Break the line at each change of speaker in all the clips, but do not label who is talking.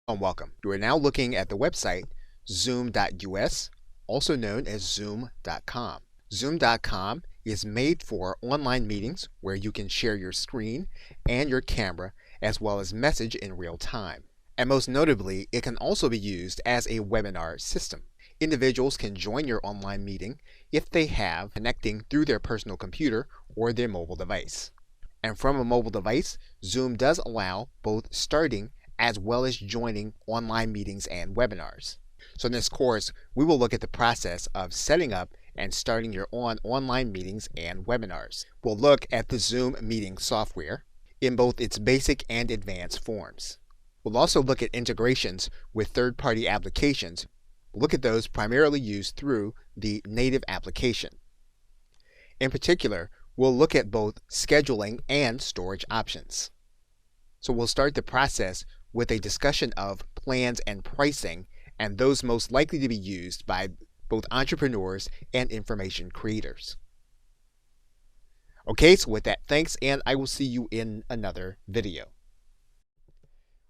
Welcome. You are now looking at the website zoom.us, also known as zoom.com. Zoom.com is made for online meetings where you can share your screen and your camera as well as message in real time. And most notably, it can also be used as a webinar system. Individuals can join your online meeting if they have connecting through their personal computer or their mobile device. And from a mobile device, Zoom does allow both starting as well as joining online meetings and webinars. So in this course, we will look at the process of setting up and starting your online meetings and webinars. We'll look at the Zoom meeting software in both its basic and advanced forms. We'll also look at integrations with third-party applications. We'll look at those primarily used through the native application. In particular, we'll look at both scheduling and storage options. So we'll start the process with a discussion of plans and pricing and those most likely to be used by both entrepreneurs and information creators. Okay, so with that, thanks, and I will see you in another video.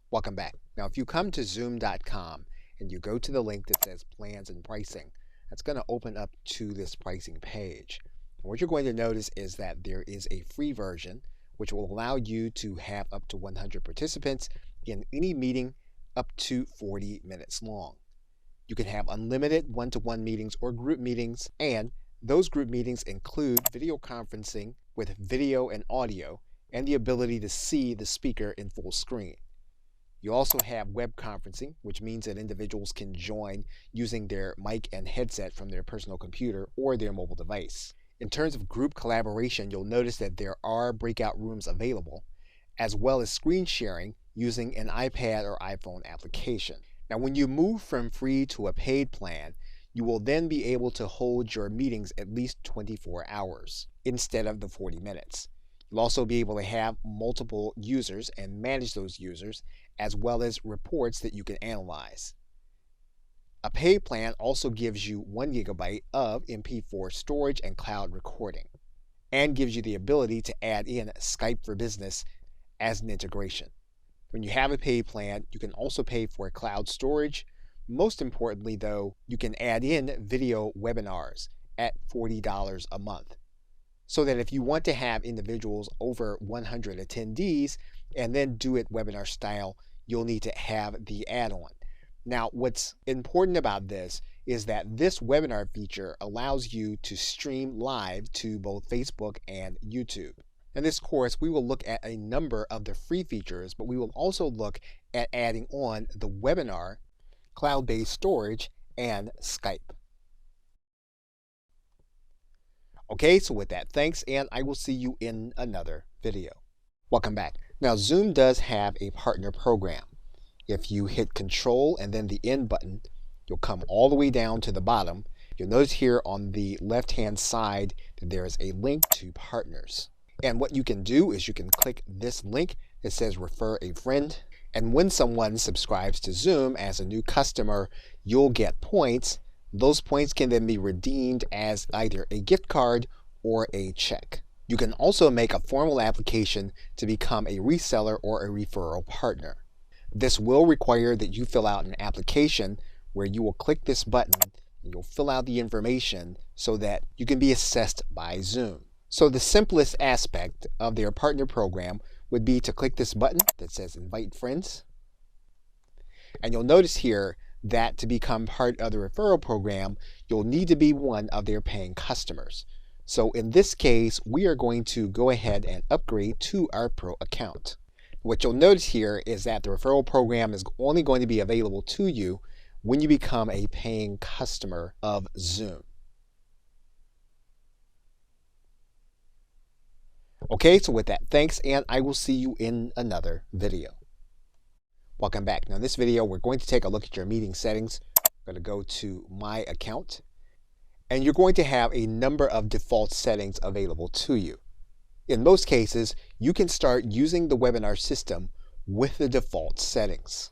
Welcome back. Now, if you come to zoom.com and you go to the link that says plans and pricing, that's going to open up to this pricing page. And what you're going to notice is that there is a free version which will allow you to have up to 100 participants in any meeting up to 40 minutes long. You can have unlimited one-to-one meetings or group meetings, and those group meetings include video conferencing with video and audio and the ability to see the speaker in full screen. You also have web conferencing, which means that individuals can join using their mic and headset from their personal computer or their mobile device. In terms of group collaboration, you'll notice that there are breakout rooms available, as well as screen sharing using an iPad or iPhone application. Now, when you move from free to a paid plan, you will then be able to hold your meetings at least 24 hours instead of the 40 minutes. You'll also be able to have multiple users and manage those users, as well as reports that you can analyze. A paid plan also gives you 1 GB of MP4 storage and cloud recording, and gives you the ability to add in Skype for Business as an integration. When you have a paid plan, you can also pay for cloud storage. Most importantly, though, you can add in video webinars at $40 a month. So that if you want to have individuals over 100 attendees and then do it webinar style, you'll need to have the add-on. Now, what's important about this is that this webinar feature allows you to stream live to both Facebook and YouTube. In this course, we will look at a number of the free features, but we will also look at adding on the webinar, cloud-based storage, and Skype. Okay, so with that, thanks, and I will see you in another video. Welcome back. Now, Zoom does have a partner program. If you hit Control and then the End button, you'll come all the way down to the bottom. You'll notice here on the left-hand side that there is a link to partners. And what you can do is you can click this link that says Refer a Friend. And when someone subscribes to Zoom as a new customer, you'll get points. Those points can then be redeemed as either a gift card or a check. You can also make a formal application to become a reseller or a referral partner. This will require that you fill out an application where you will click this button and you'll fill out the information so that you can be assessed by Zoom. So the simplest aspect of their partner program would be to click this button that says Invite Friends. And you'll notice here that to become part of the referral program, you'll need to be one of their paying customers. So in this case, we are going to go ahead and upgrade to our Pro account. What you'll notice here is that the referral program is only going to be available to you when you become a paying customer of Zoom. Okay, so with that, thanks, and I will see you in another video. Welcome back. Now in this video, we're going to take a look at your meeting settings. I'm going to go to My Account, and you're going to have a number of default settings available to you. In most cases, you can start using the webinar system with the default settings.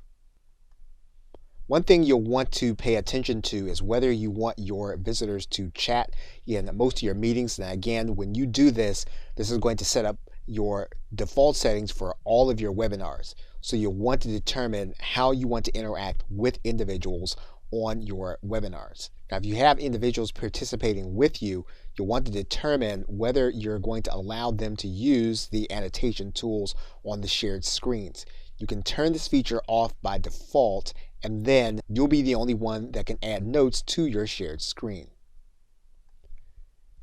One thing you'll want to pay attention to is whether you want your visitors to chat in most of your meetings. Now again, when you do this, this is going to set up your default settings for all of your webinars. So you'll want to determine how you want to interact with individuals on your webinars. Now, if you have individuals participating with you, you'll want to determine whether you're going to allow them to use the annotation tools on the shared screens. You can turn this feature off by default, and then you'll be the only one that can add notes to your shared screen.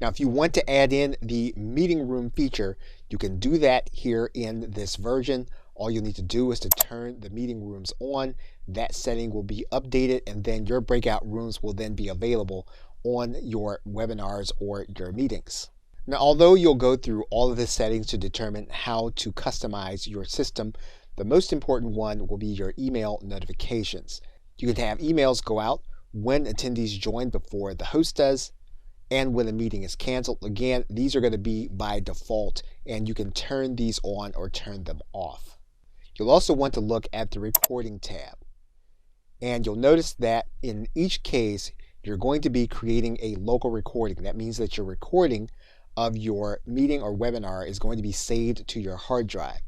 Now, if you want to add in the meeting room feature, you can do that here in this version. All you'll need to do is to turn the meeting rooms on. That setting will be updated, and then your breakout rooms will then be available on your webinars or your meetings. Now, although you'll go through all of the settings to determine how to customize your system, the most important one will be your email notifications. You can have emails go out when attendees join before the host does, and when a meeting is canceled. Again, these are going to be by default, and you can turn these on or turn them off. You'll also want to look at the recording tab, and you'll notice that in each case you're going to be creating a local recording. That means that your recording of your meeting or webinar is going to be saved to your hard drive.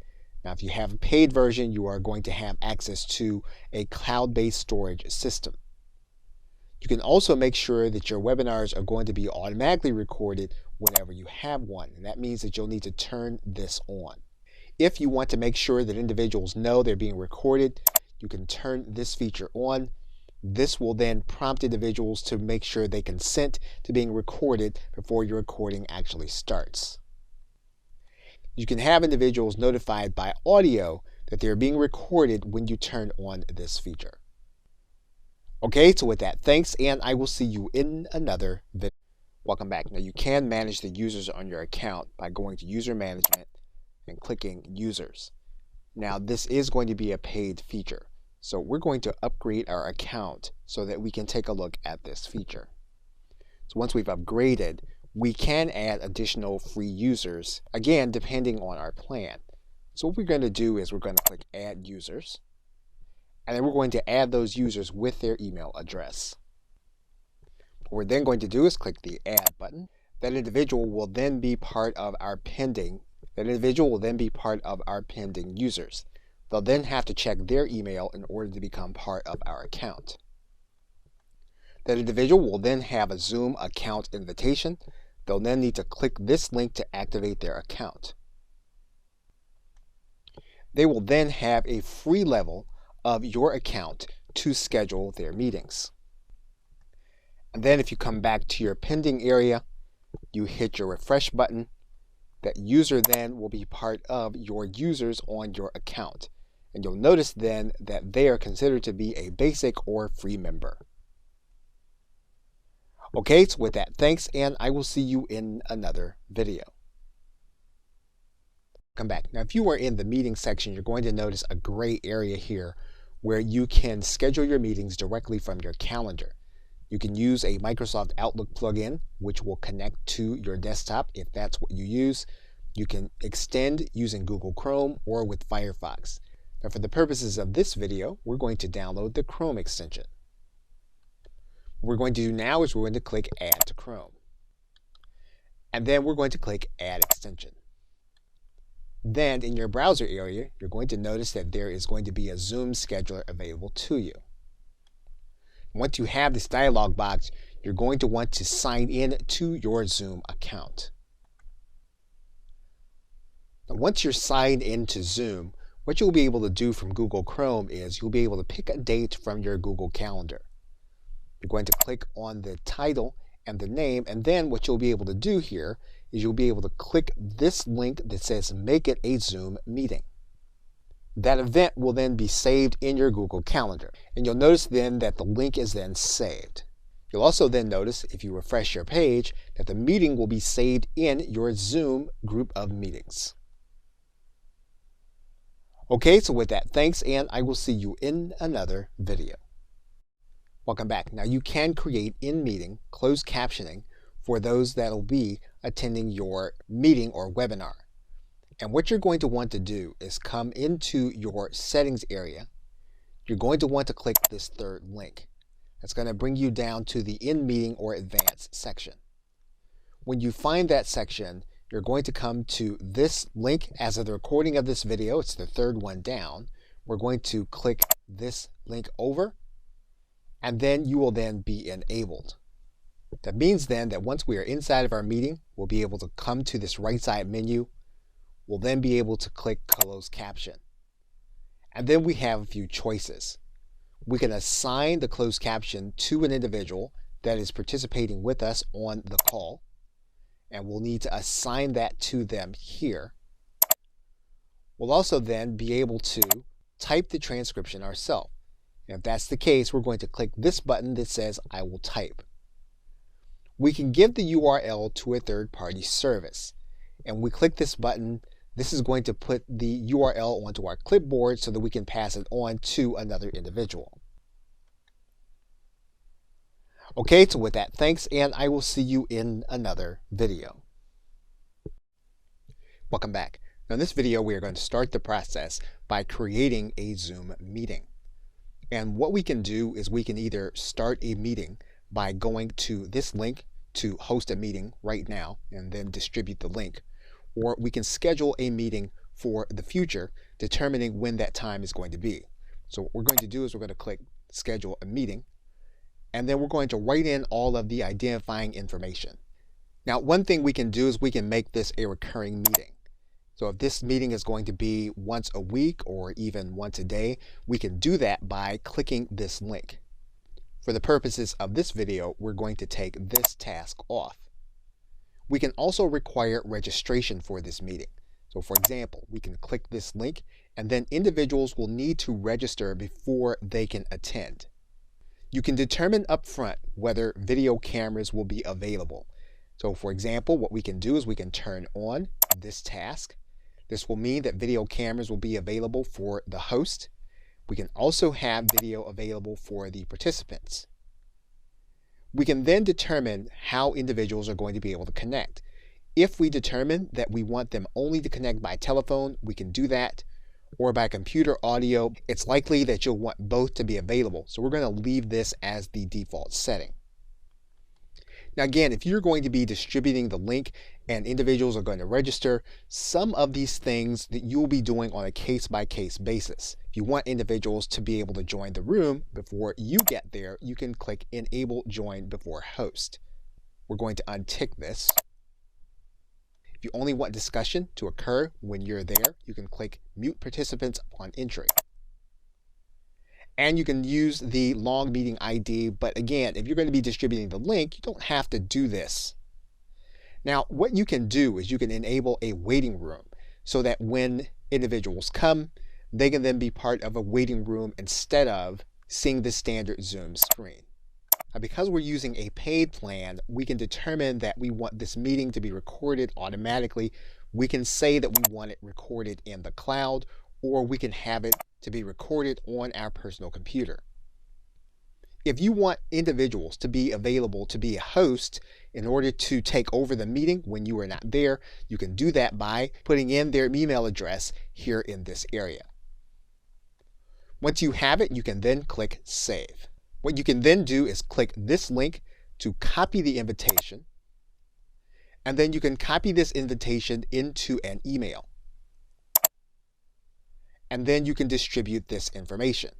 Now, if you have a paid version, you are going to have access to a cloud-based storage system. You can also make sure that your webinars are going to be automatically recorded whenever you have one, and that means that you'll need to turn this on. If you want to make sure that individuals know they're being recorded, you can turn this feature on. This will then prompt individuals to make sure they consent to being recorded before your recording actually starts. You can have individuals notified by audio that they're being recorded when you turn on this feature. Okay, so with that, thanks, and I will see you in another video. Welcome back. Now, you can manage the users on your account by going to User Management and clicking Users. Now, this is going to be a paid feature, so we're going to upgrade our account so that we can take a look at this feature. So once we've upgraded, we can add additional free users, again, depending on our plan. So what we're going to do is we're going to click Add Users, and then we're going to add those users with their email address. What we're then going to do is click the Add button. That individual will then be part of our pending users. They'll then have to check their email in order to become part of our account. That individual will then have a Zoom account invitation. They'll then need to click this link to activate their account. They will then have a free level of your account to schedule their meetings. And then if you come back to your pending area, you hit your refresh button. That user then will be part of your users on your account. And you'll notice then that they are considered to be a basic or free member. Okay, so with that, thanks, and I will see you in another video. Come back. Now, if you are in the meeting section, you're going to notice a gray area here where you can schedule your meetings directly from your calendar. You can use a Microsoft Outlook plugin, which will connect to your desktop if that's what you use. You can extend using Google Chrome or with Firefox. Now, for the purposes of this video, we're going to download the Chrome extension. What we're going to do now is we're going to click Add to Chrome. And then we're going to click Add Extension. Then in your browser area, you're going to notice that there is going to be a Zoom scheduler available to you. Once you have this dialog box, you're going to want to sign in to your Zoom account. Now, once you're signed into Zoom, what you'll be able to do from Google Chrome is you'll be able to pick a date from your Google Calendar. You're going to click on the title and the name, and then what you'll be able to do here is you'll be able to click this link that says Make It a Zoom Meeting. That event will then be saved in your Google Calendar, and you'll notice then that the link is then saved. You'll also then notice, if you refresh your page, that the meeting will be saved in your Zoom group of meetings. Okay, so with that, thanks, and I will see you in another video. Welcome back. Now, you can create in-meeting closed captioning for those that will be attending your meeting or webinar. And what you're going to want to do is come into your settings area. You're going to want to click this third link. That's going to bring you down to the in-meeting or advanced section. When you find that section, you're going to come to this link as of the recording of this video. It's the third one down, we're going to click this link over, and then you will then be enabled. That means then that once we are inside of our meeting, we'll be able to come to this right side menu. We'll then be able to click closed caption. And then we have a few choices. We can assign the closed caption to an individual that is participating with us on the call, and we'll need to assign that to them here. We'll also then be able to type the transcription ourselves. And if that's the case, we're going to click this button that says I will type. We can give the URL to a third-party service, and we click this button. This is going to put the URL onto our clipboard so that we can pass it on to another individual. Okay, so with that, thanks, and I will see you in another video. Welcome back. Now in this video, we are going to start the process by creating a Zoom meeting. And what we can do is we can either start a meeting by going to this link to host a meeting right now and then distribute the link, or we can schedule a meeting for the future, determining when that time is going to be. So what we're going to do is we're going to click schedule a meeting, and then we're going to write in all of the identifying information. Now, one thing we can do is we can make this a recurring meeting. So if this meeting is going to be once a week or even once a day, we can do that by clicking this link. For the purposes of this video, we're going to take this task off. We can also require registration for this meeting. So for example, we can click this link, and then individuals will need to register before they can attend. You can determine upfront whether video cameras will be available. So for example, what we can do is we can turn on this task. This will mean that video cameras will be available for the host. We can also have video available for the participants. We can then determine how individuals are going to be able to connect. If we determine that we want them only to connect by telephone, we can do that, or by computer audio. It's likely that you'll want both to be available, so we're going to leave this as the default setting. Now again, if you're going to be distributing the link and individuals are going to register, some of these things that you'll be doing on a case-by-case basis. If you want individuals to be able to join the room before you get there, you can click Enable Join Before Host. We're going to untick this. If you only want discussion to occur when you're there, you can click Mute Participants upon entry. And you can use the long meeting ID, but again, if you're going to be distributing the link, you don't have to do this. Now, what you can do is you can enable a waiting room so that when individuals come, they can then be part of a waiting room instead of seeing the standard Zoom screen. Now, because we're using a paid plan, we can determine that we want this meeting to be recorded automatically. We can say that we want it recorded in the cloud, or we can have it to be recorded on our personal computer. If you want individuals to be available to be a host in order to take over the meeting when you are not there, you can do that by putting in their email address here in this area. Once you have it, you can then click Save. What you can then do is click this link to copy the invitation, and then you can copy this invitation into an email. And then you can distribute this information.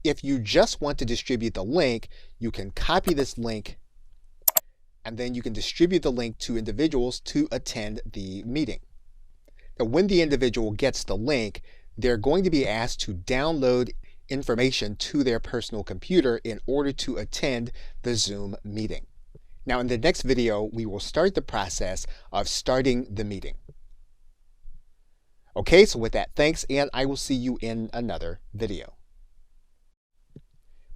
If you just want to distribute the link, you can copy this link, and then you can distribute the link to individuals to attend the meeting. Now, when the individual gets the link, they're going to be asked to download information to their personal computer in order to attend the Zoom meeting. Now, in the next video, we will start the process of starting the meeting. Okay, so with that, thanks, and I will see you in another video.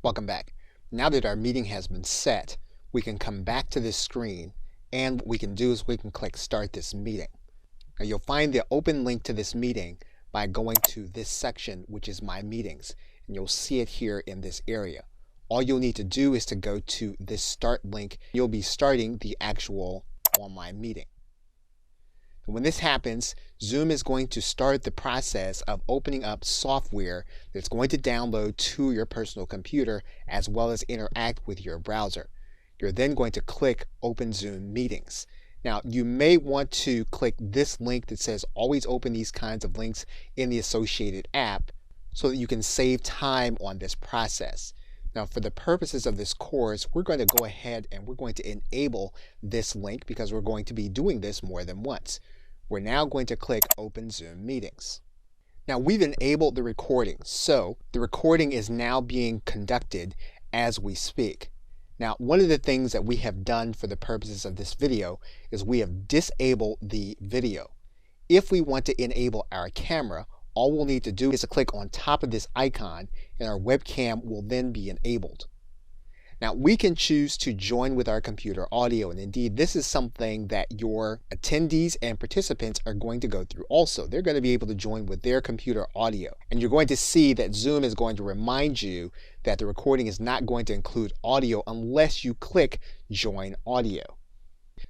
Welcome back. Now that our meeting has been set, we can come back to this screen, and what we can do is we can click Start This Meeting. Now you'll find the open link to this meeting by going to this section, which is My Meetings, and you'll see it here in this area. All you'll need to do is to go to this Start link. You'll be starting the actual online meeting. When this happens, Zoom is going to start the process of opening up software that's going to download to your personal computer as well as interact with your browser. You're then going to click Open Zoom Meetings. Now, you may want to click this link that says always open these kinds of links in the associated app so that you can save time on this process. Now, for the purposes of this course, we're going to go ahead and we're going to enable this link because we're going to be doing this more than once. We're now going to click Open Zoom Meetings. Now, we've enabled the recording, so the recording is now being conducted as we speak. Now, one of the things that we have done for the purposes of this video is we have disabled the video. If we want to enable our camera, all we'll need to do is to click on top of this icon and our webcam will then be enabled. Now, we can choose to join with our computer audio, and indeed this is something that your attendees and participants are going to go through also. They're going to be able to join with their computer audio, and you're going to see that Zoom is going to remind you that the recording is not going to include audio unless you click Join Audio.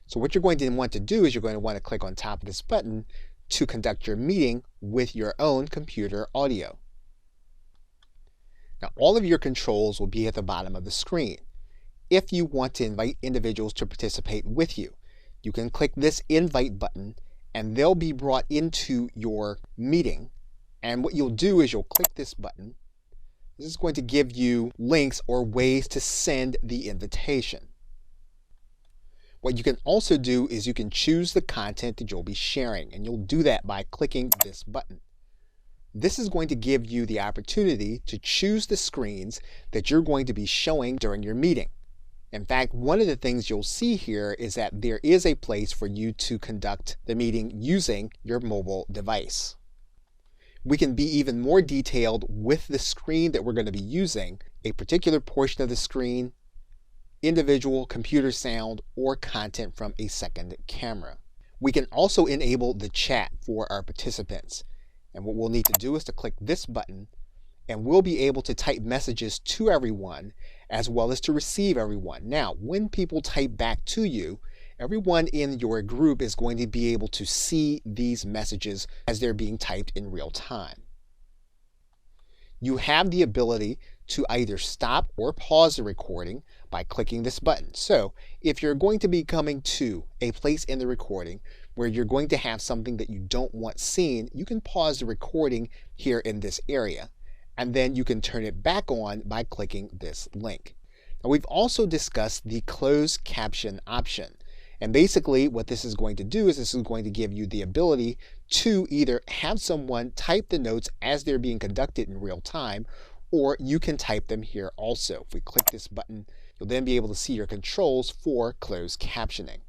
So what you're going to want to do is you're going to want to click on top of this button to conduct your meeting with your own computer audio. Now, all of your controls will be at the bottom of the screen. If you want to invite individuals to participate with you, you can click this invite button and they'll be brought into your meeting. And what you'll do is you'll click this button. This is going to give you links or ways to send the invitation. What you can also do is you can choose the content that you'll be sharing, and you'll do that by clicking this button. This is going to give you the opportunity to choose the screens that you're going to be showing during your meeting. In fact, one of the things you'll see here is that there is a place for you to conduct the meeting using your mobile device. We can be even more detailed with the screen that we're going to be using, a particular portion of the screen, individual computer sound, or content from a second camera. We can also enable the chat for our participants. And what we'll need to do is to click this button, and we'll be able to type messages to everyone as well as to receive everyone. Now, when people type back to you, everyone in your group is going to be able to see these messages as they're being typed in real time. You have the ability to either stop or pause the recording by clicking this button. So if you're going to be coming to a place in the recording where you're going to have something that you don't want seen, you can pause the recording here in this area, and then you can turn it back on by clicking this link. Now, we've also discussed the closed caption option. And basically what this is going to do is this is going to give you the ability to either have someone type the notes as they're being conducted in real time, or you can type them here also. If we click this button, you'll then be able to see your controls for closed captioning.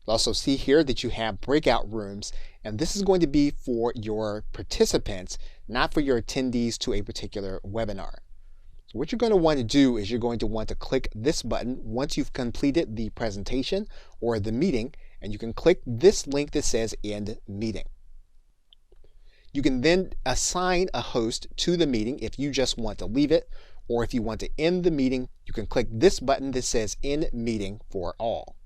You'll also see here that you have breakout rooms, and this is going to be for your participants, not for your attendees to a particular webinar. So what you're going to want to do is you're going to want to click this button once you've completed the presentation or the meeting, and you can click this link that says End Meeting. You can then assign a host to the meeting if you just want to leave it, or if you want to end the meeting, you can click this button that says End Meeting for All.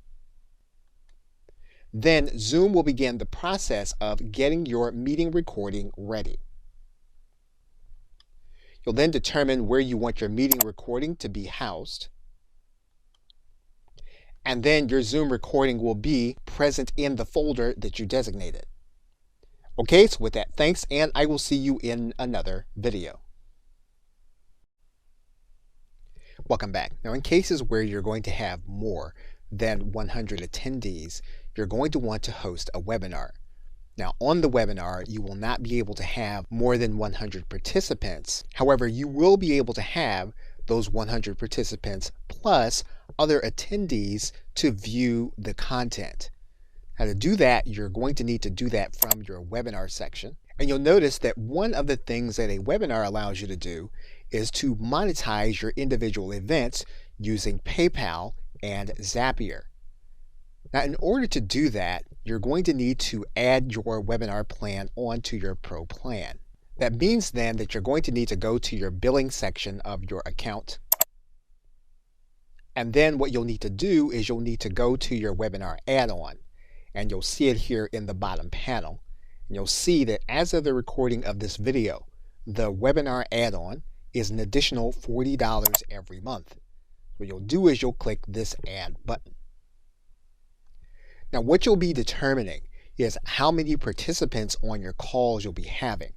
Then Zoom will begin the process of getting your meeting recording ready. You'll then determine where you want your meeting recording to be housed. And then your Zoom recording will be present in the folder that you designated. Okay, so with that, thanks, and I will see you in another video. Welcome back. Now, in cases where you're going to have more than 100 attendees, you're going to want to host a webinar. Now, on the webinar, you will not be able to have more than 100 participants. However, you will be able to have those 100 participants plus other attendees to view the content. Now, to do that, you're going to need to do that from your webinar section. And you'll notice that one of the things that a webinar allows you to do is to monetize your individual events using PayPal and Zapier. Now, in order to do that, you're going to need to add your webinar plan onto your Pro plan. That means then that you're going to need to go to your billing section of your account. And then what you'll need to do is you'll need to go to your webinar add-on. And you'll see it here in the bottom panel. And you'll see that as of the recording of this video, the webinar add-on is an additional $40 every month. What you'll do is you'll click this Add button. Now, what you'll be determining is how many participants on your calls you'll be having.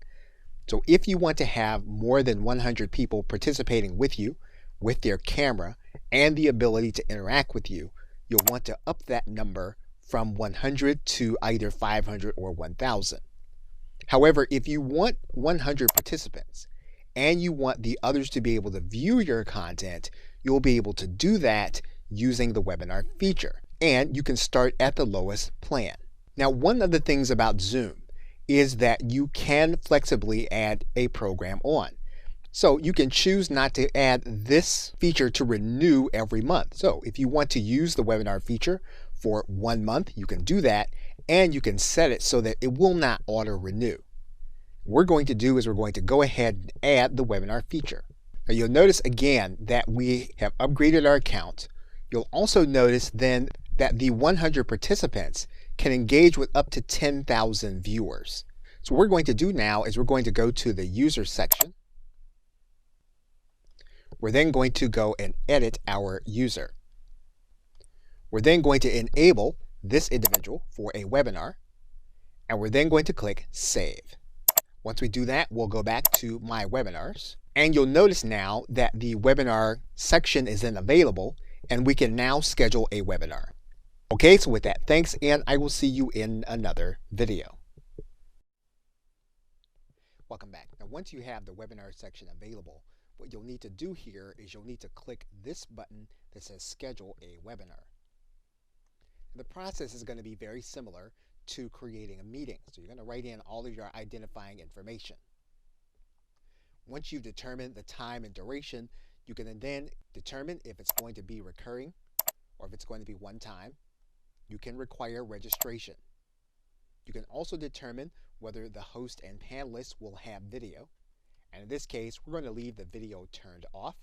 So if you want to have more than 100 people participating with you, with their camera, and the ability to interact with you, you'll want to up that number from 100 to either 500 or 1,000. However, if you want 100 participants and you want the others to be able to view your content, you'll be able to do that using the webinar feature. And you can start at the lowest plan. Now, one of the things about Zoom is that you can flexibly add a program on. So you can choose not to add this feature to renew every month. So if you want to use the webinar feature for 1 month, you can do that, and you can set it so that it will not auto renew. What we're going to do is we're going to go ahead and add the webinar feature. Now you'll notice again that we have upgraded our account. You'll also notice then that the 100 participants can engage with up to 10,000 viewers. So what we're going to do now is we're going to go to the user section. We're then going to go and edit our user. We're then going to enable this individual for a webinar, and we're then going to click Save. Once we do that, we'll go back to My Webinars, and you'll notice now that the webinar section is then available, and we can now schedule a webinar. Okay, so with that, thanks, and I will see you in another video. Welcome back. Now, once you have the webinar section available, what you'll need to do here is you'll need to click this button that says Schedule a Webinar. The process is going to be very similar to creating a meeting. So you're going to write in all of your identifying information. Once you've determined the time and duration, you can then determine if it's going to be recurring or if it's going to be one time. You can require registration. You can also determine whether the host and panelists will have video. And in this case, we're going to leave the video turned off.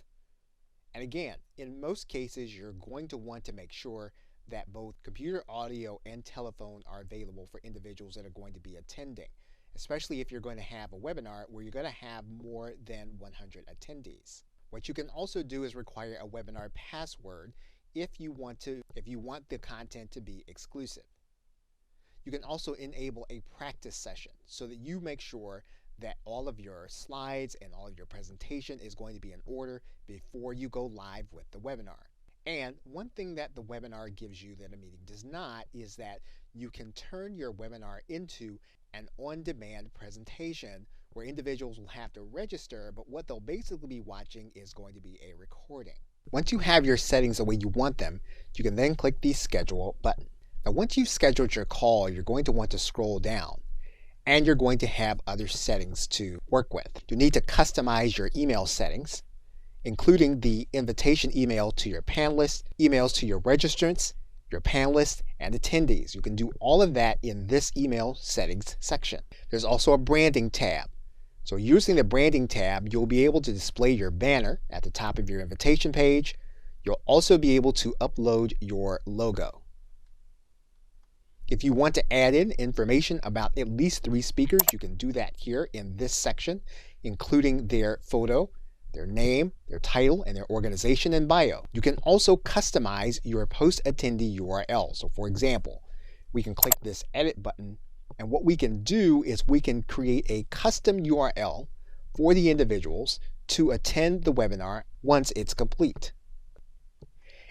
And again, in most cases, you're going to want to make sure that both computer audio and telephone are available for individuals that are going to be attending, especially if you're going to have a webinar where you're going to have more than 100 attendees. What you can also do is require a webinar password if you want the content to be exclusive. You can also enable a practice session so that you make sure that all of your slides and all of your presentation is going to be in order before you go live with the webinar. And one thing that the webinar gives you that a meeting does not is that you can turn your webinar into an on-demand presentation where individuals will have to register, but what they'll basically be watching is going to be a recording. Once you have your settings the way you want them, you can then click the Schedule button. Now, once you've scheduled your call, you're going to want to scroll down, and you're going to have other settings to work with. You need to customize your email settings, including the invitation email to your panelists, emails to your registrants, your panelists, and attendees. You can do all of that in this email settings section. There's also a branding tab. So using the branding tab, you'll be able to display your banner at the top of your invitation page. You'll also be able to upload your logo. If you want to add in information about at least 3 speakers, you can do that here in this section, including their photo, their name, their title, and their organization and bio. You can also customize your post-attendee URL. So for example, we can click this edit button, and what we can do is we can create a custom URL for the individuals to attend the webinar once it's complete.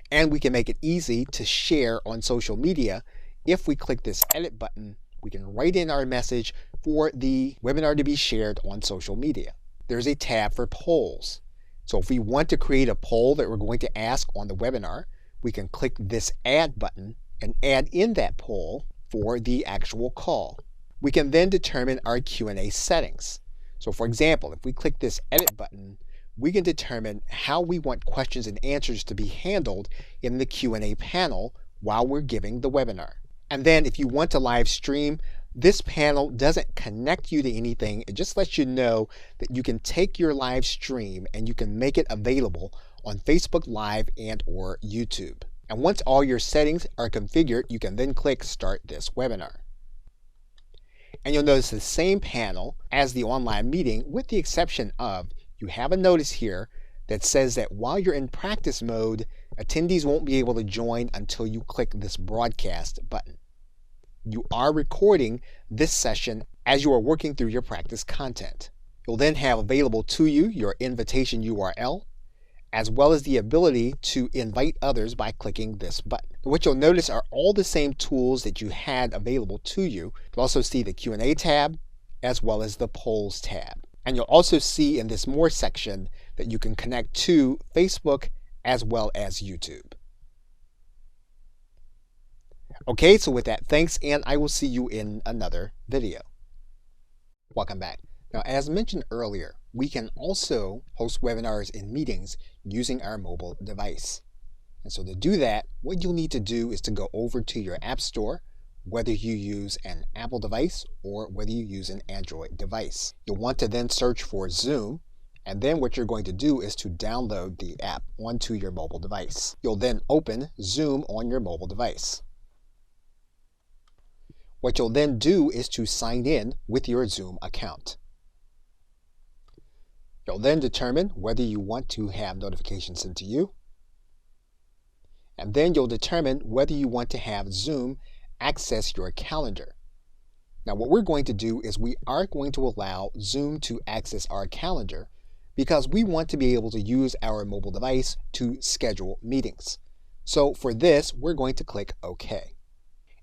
And we can make it easy to share on social media. If we click this edit button, we can write in our message for the webinar to be shared on social media. There's a tab for polls. So if we want to create a poll that we're going to ask on the webinar, we can click this add button and add in that poll for the actual call. We can then determine our Q&A settings. So for example, if we click this edit button, we can determine how we want questions and answers to be handled in the Q&A panel while we're giving the webinar. And then if you want to live stream, this panel doesn't connect you to anything. It just lets you know that you can take your live stream and you can make it available on Facebook Live and or YouTube. And once all your settings are configured, you can then click Start this webinar. And you'll notice the same panel as the online meeting, with the exception of you have a notice here that says that while you're in practice mode, attendees won't be able to join until you click this broadcast button. you are recording this session as you are working through your practice content. You'll then have available to you your invitation URL, as well as the ability to invite others by clicking this button. What you'll notice are all the same tools that you had available to you. You'll also see the Q&A tab, as well as the polls tab. And you'll also see in this More section that you can connect to Facebook as well as YouTube. Okay, so with that, thanks, and I will see you in another video. Welcome back. Now, as mentioned earlier, we can also host webinars and meetings using our mobile device. And so to do that, what you'll need to do is to go over to your App Store, whether you use an Apple device or whether you use an Android device. You'll want to then search for Zoom, and then what you're going to do is to download the app onto your mobile device. You'll then open Zoom on your mobile device. What you'll then do is to sign in with your Zoom account. You'll then determine whether you want to have notifications sent to you. And then you'll determine whether you want to have Zoom access your calendar. Now what we're going to do is we are going to allow Zoom to access our calendar because we want to be able to use our mobile device to schedule meetings. So for this, we're going to click OK.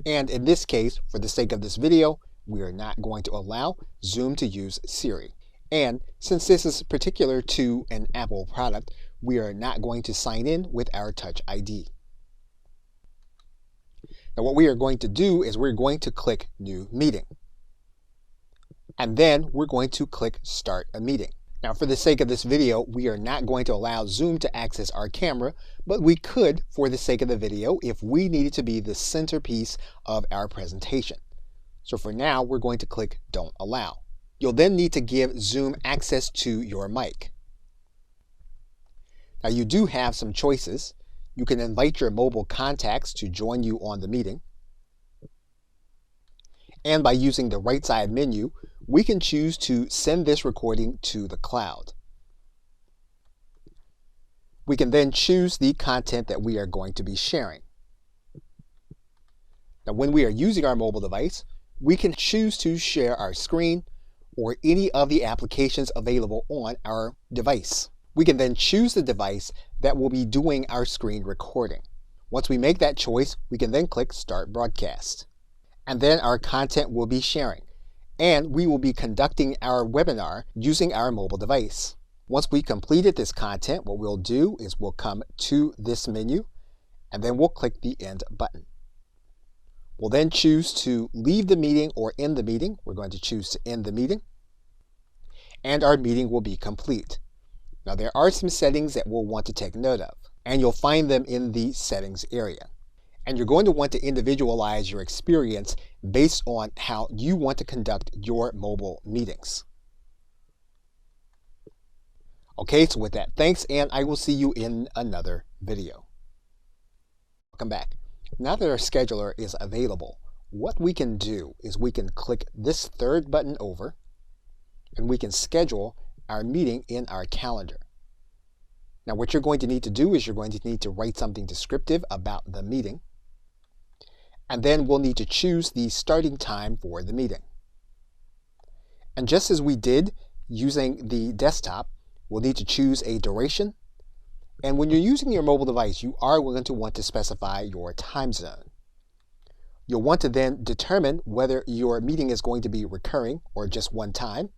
And in this case, for the sake of this video, we are not going to allow Zoom to use Siri. And since this is particular to an Apple product, we are not going to sign in with our Touch ID. Now what we are going to do is we're going to click New Meeting. And then we're going to click Start a Meeting. Now for the sake of this video, we are not going to allow Zoom to access our camera, but we could for the sake of the video if we needed to be the centerpiece of our presentation. So for now, we're going to click Don't Allow. You'll then need to give Zoom access to your mic. Now you do have some choices. You can invite your mobile contacts to join you on the meeting. And by using the right side menu, we can choose to send this recording to the cloud. We can then choose the content that we are going to be sharing. Now when we are using our mobile device, we can choose to share our screen or any of the applications available on our device. We can then choose the device that will be doing our screen recording. Once we make that choice, we can then click Start Broadcast. And then our content will be sharing. And we will be conducting our webinar using our mobile device. Once we completed this content, what we'll do is we'll come to this menu, and then we'll click the End button. We'll then choose to leave the meeting or end the meeting. We're going to choose to end the meeting. And our meeting will be complete. Now there are some settings that we'll want to take note of, and you'll find them in the settings area. And you're going to want to individualize your experience based on how you want to conduct your mobile meetings. Okay, so with that, thanks, and I will see you in another video. Welcome back. Now that our scheduler is available, what we can do is we can click this third button over, and we can schedule our meeting in our calendar. Now what you're going to need to do is you're going to need to write something descriptive about the meeting. And then we'll need to choose the starting time for the meeting. And just as we did using the desktop, we'll need to choose a duration. And when you're using your mobile device, you are going to want to specify your time zone. You'll want to then determine whether your meeting is going to be recurring or just one time.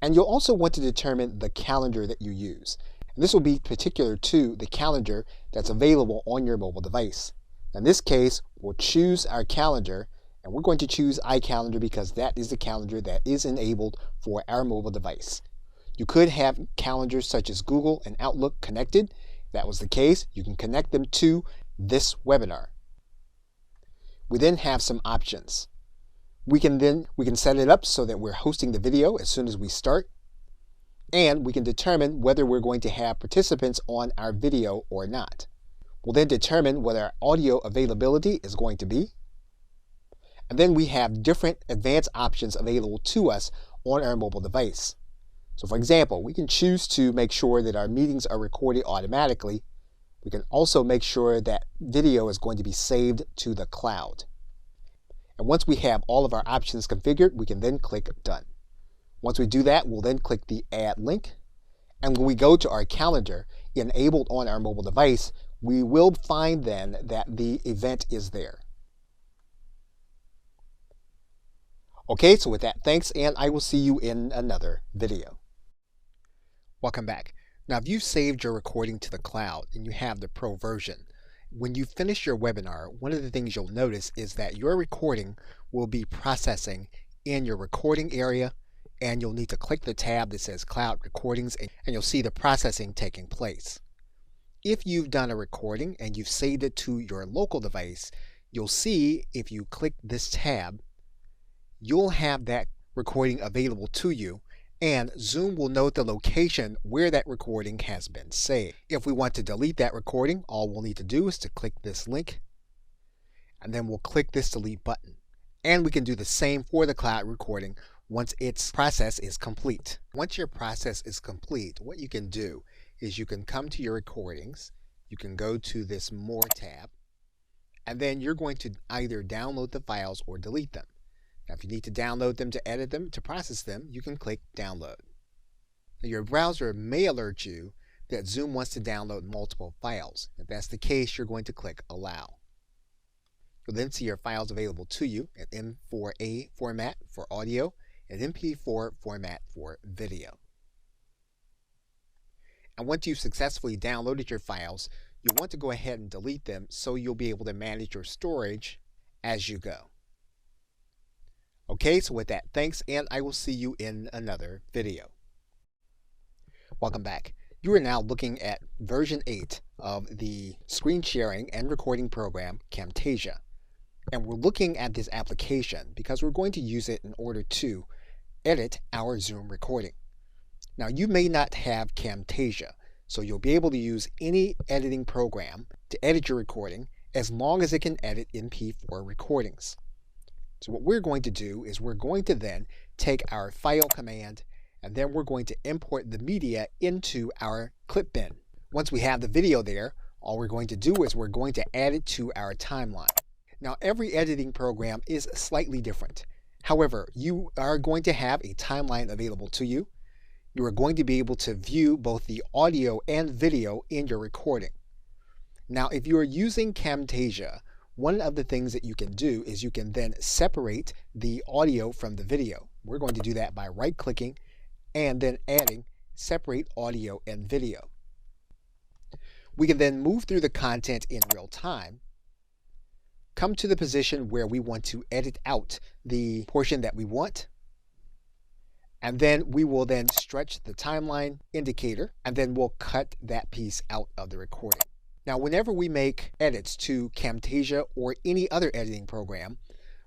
And you'll also want to determine the calendar that you use. And this will be particular to the calendar that's available on your mobile device. In this case, we'll choose our calendar, and we're going to choose iCalendar because that is the calendar that is enabled for our mobile device. You could have calendars such as Google and Outlook connected. If that was the case, you can connect them to this webinar. We then have some options. We can set it up so that we're hosting the video as soon as we start, and we can determine whether we're going to have participants on our video or not. We'll then determine what our audio availability is going to be. And then we have different advanced options available to us on our mobile device. So for example, we can choose to make sure that our meetings are recorded automatically. We can also make sure that video is going to be saved to the cloud. And once we have all of our options configured, we can then click Done. Once we do that, we'll then click the Add Link. And when we go to our calendar enabled on our mobile device, we will find then that the event is there. Okay, so with that, thanks, and I will see you in another video. Welcome back. Now, if you've saved your recording to the cloud and you have the Pro version, when you finish your webinar, one of the things you'll notice is that your recording will be processing in your recording area, and you'll need to click the tab that says Cloud Recordings, and you'll see the processing taking place. If you've done a recording and you've saved it to your local device, you'll see if you click this tab, you'll have that recording available to you, and Zoom will note the location where that recording has been saved. If we want to delete that recording, all we'll need to do is to click this link, and then we'll click this delete button. And we can do the same for the cloud recording once its process is complete. Once your process is complete, what you can do is you can come to your recordings, you can go to this More tab, and then you're going to either download the files or delete them. Now, if you need to download them to edit them, to process them, you can click Download. Now, your browser may alert you that Zoom wants to download multiple files. If that's the case, you're going to click Allow. You'll then see your files available to you in M4A format for audio and MP4 format for video. And once you've successfully downloaded your files, you'll want to go ahead and delete them so you'll be able to manage your storage as you go. Okay, so with that, thanks, and I will see you in another video. Welcome back. You are now looking at version 8 of the screen sharing and recording program, Camtasia. And we're looking at this application because we're going to use it in order to edit our Zoom recording. Now, you may not have Camtasia, so you'll be able to use any editing program to edit your recording as long as it can edit MP4 recordings. So what we're going to do is we're going to then take our file command, and then we're going to import the media into our clip bin. Once we have the video there, all we're going to do is we're going to add it to our timeline. Now, every editing program is slightly different. However, you are going to have a timeline available to you. You are going to be able to view both the audio and video in your recording. Now, if you are using Camtasia, one of the things that you can do is you can then separate the audio from the video. We're going to do that by right-clicking and then adding Separate Audio and Video. We can then move through the content in real time, come to the position where we want to edit out the portion that we want, and then we will then stretch the timeline indicator, and then we'll cut that piece out of the recording. Now, whenever we make edits to Camtasia or any other editing program,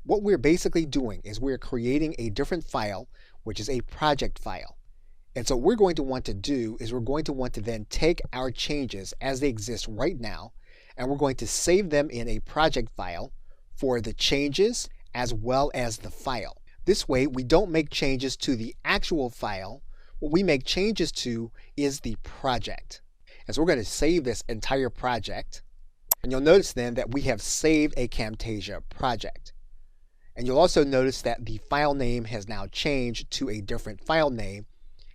what we're basically doing is we're creating a different file, which is a project file. And so what we're going to want to do is we're going to want to then take our changes as they exist right now, and we're going to save them in a project file for the changes as well as the file. This way, we don't make changes to the actual file. What we make changes to is the project. And so we're going to save this entire project. And you'll notice then that we have saved a Camtasia project. And you'll also notice that the file name has now changed to a different file name.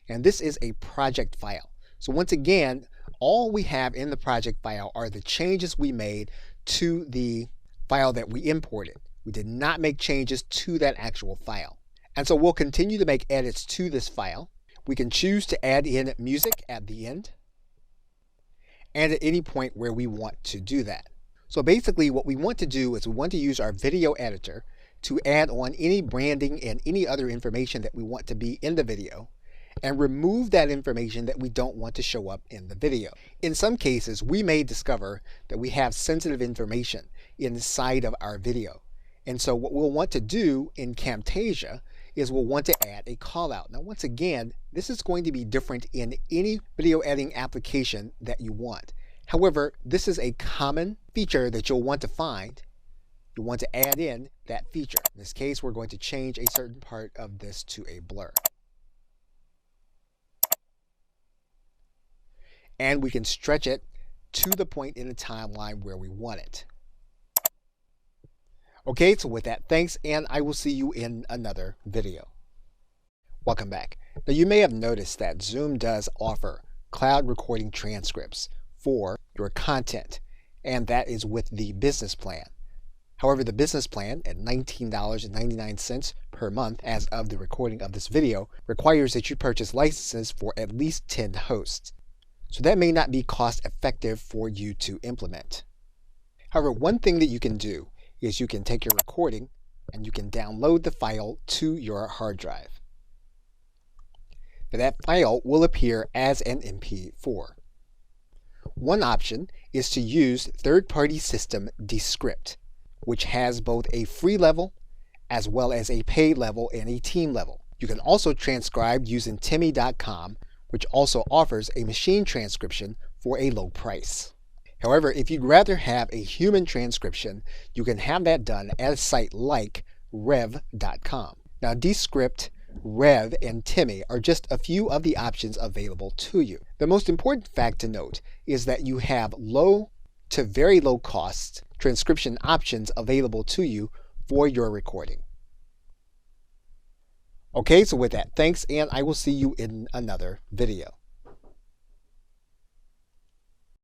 And this is a project file. So once again, all we have in the project file are the changes we made to the file that we imported. We did not make changes to that actual file. And so we'll continue to make edits to this file. We can choose to add in music at the end and at any point where we want to do that. So basically what we want to do is we want to use our video editor to add on any branding and any other information that we want to be in the video, and remove that information that we don't want to show up in the video. In some cases, we may discover that we have sensitive information inside of our video. And so what we'll want to do in Camtasia is we'll want to add a callout. Now, once again, this is going to be different in any video editing application that you want. However, this is a common feature that you'll want to find. You'll want to add in that feature. In this case, we're going to change a certain part of this to a blur. And we can stretch it to the point in the timeline where we want it. Okay, so with that, thanks, and I will see you in another video. Welcome back. Now you may have noticed that Zoom does offer cloud recording transcripts for your content, and that is with the business plan. However, the business plan at $19.99 per month as of the recording of this video requires that you purchase licenses for at least 10 hosts. So that may not be cost effective for you to implement. However, one thing that you can do is you can take your recording and you can download the file to your hard drive. Now that file will appear as an MP4. One option is to use third-party system Descript, which has both a free level as well as a paid level and a team level. You can also transcribe using Timmy.com, which also offers a machine transcription for a low price. However, if you'd rather have a human transcription, you can have that done at a site like Rev.com. Now, Descript, Rev, and Timmy are just a few of the options available to you. The most important fact to note is that you have low to very low cost transcription options available to you for your recording. Okay, so with that, thanks, and I will see you in another video.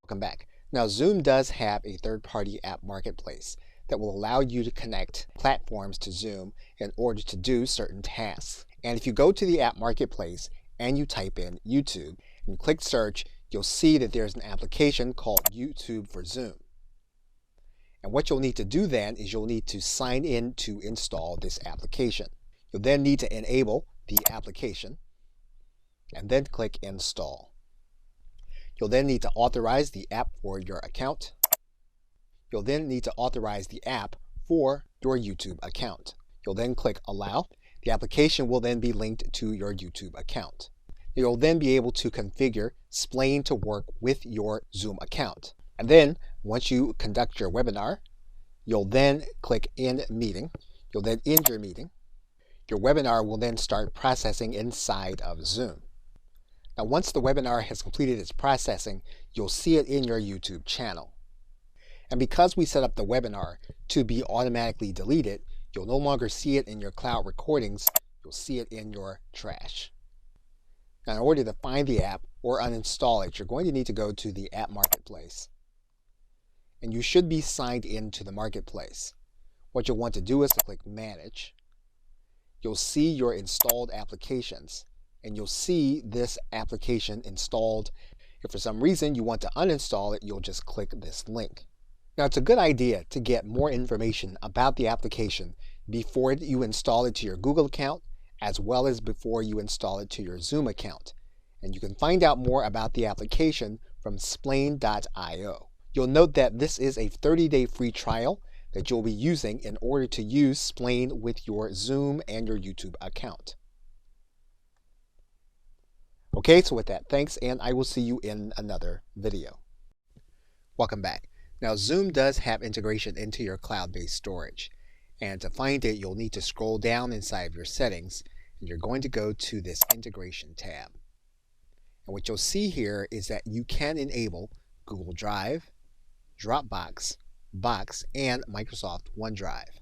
Welcome back. Now, Zoom does have a third-party app marketplace that will allow you to connect platforms to Zoom in order to do certain tasks. And if you go to the app marketplace and you type in YouTube and click search, you'll see that there's an application called YouTube for Zoom. And what you'll need to do then is you'll need to sign in to install this application. You'll then need to enable the application and then click install. You'll then need to authorize the app for your account. You'll then need to authorize the app for your YouTube account. You'll then click allow. The application will then be linked to your YouTube account. You'll then be able to configure Splain to work with your Zoom account. And then once you conduct your webinar, you'll then click end meeting. You'll then end your meeting. Your webinar will then start processing inside of Zoom. Now, once the webinar has completed its processing, you'll see it in your YouTube channel. And because we set up the webinar to be automatically deleted, you'll no longer see it in your cloud recordings, you'll see it in your trash. Now, in order to find the app or uninstall it, you're going to need to go to the app marketplace. And you should be signed into the marketplace. What you'll want to do is to click Manage. You'll see your installed applications, and you'll see this application installed. If for some reason you want to uninstall it, you'll just click this link. Now, it's a good idea to get more information about the application before you install it to your Google account, as well as before you install it to your Zoom account. And you can find out more about the application from splain.io. You'll note that this is a 30-day free trial that you'll be using in order to use Splain with your Zoom and your YouTube account. Okay, so with that, thanks, and I will see you in another video. Welcome back. Now, Zoom does have integration into your cloud-based storage. And to find it, you'll need to scroll down inside of your settings, and you're going to go to this integration tab. And what you'll see here is that you can enable Google Drive, Dropbox, Box, and Microsoft OneDrive.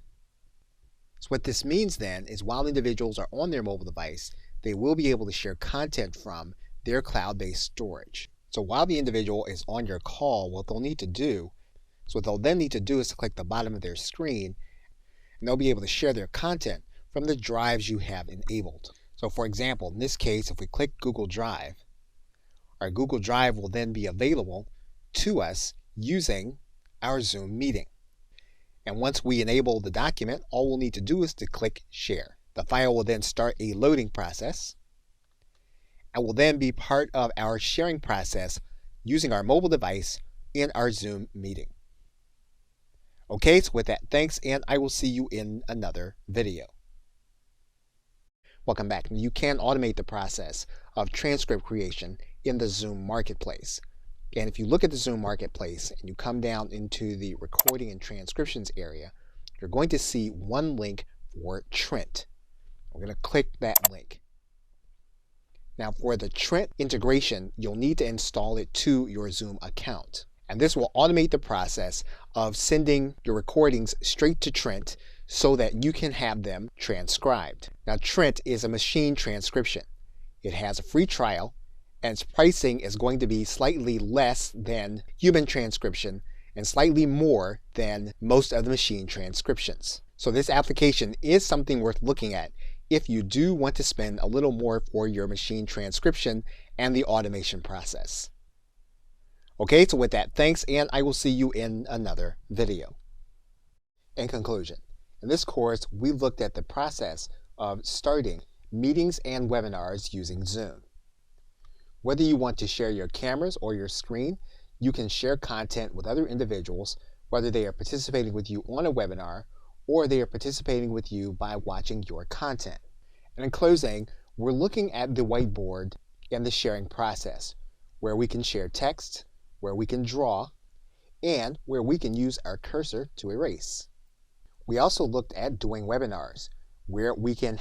So what this means then is while individuals are on their mobile device, they will be able to share content from their cloud-based storage. So while the individual is on your call, what they'll then need to do is to click the bottom of their screen, and they'll be able to share their content from the drives you have enabled. So for example, in this case, if we click Google Drive, our Google Drive will then be available to us using our Zoom meeting. And once we enable the document, all we'll need to do is to click Share. The file will then start a loading process and will then be part of our sharing process using our mobile device in our Zoom meeting. Okay, so with that, thanks, and I will see you in another video. Welcome back. You can automate the process of transcript creation in the Zoom Marketplace. And if you look at the Zoom Marketplace and you come down into the recording and transcriptions area, you're going to see one link for Trent. We're going to click that link. Now for the Trent integration, you'll need to install it to your Zoom account. And this will automate the process of sending your recordings straight to Trent so that you can have them transcribed. Now, Trent is a machine transcription. It has a free trial, and its pricing is going to be slightly less than human transcription and slightly more than most of the machine transcriptions. So this application is something worth looking at if you do want to spend a little more for your machine transcription and the automation process. Okay, so with that, thanks, and I will see you in another video. In conclusion, in this course, we looked at the process of starting meetings and webinars using Zoom. Whether you want to share your cameras or your screen, you can share content with other individuals, whether they are participating with you on a webinar or they are participating with you by watching your content. And in closing, we're looking at the whiteboard and the sharing process, where we can share text, where we can draw, and where we can use our cursor to erase. We also looked at doing webinars, where we can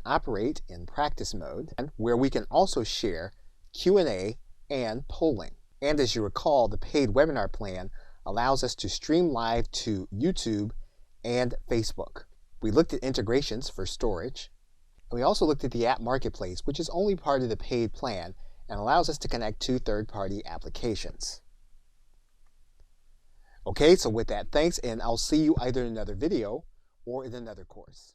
operate in practice mode, and where we can also share Q&A and polling. And as you recall, the paid webinar plan allows us to stream live to YouTube and Facebook. We looked at integrations for storage. And we also looked at the app marketplace, which is only part of the paid plan and allows us to connect to third-party applications. Okay, so with that, thanks, and I'll see you either in another video or in another course.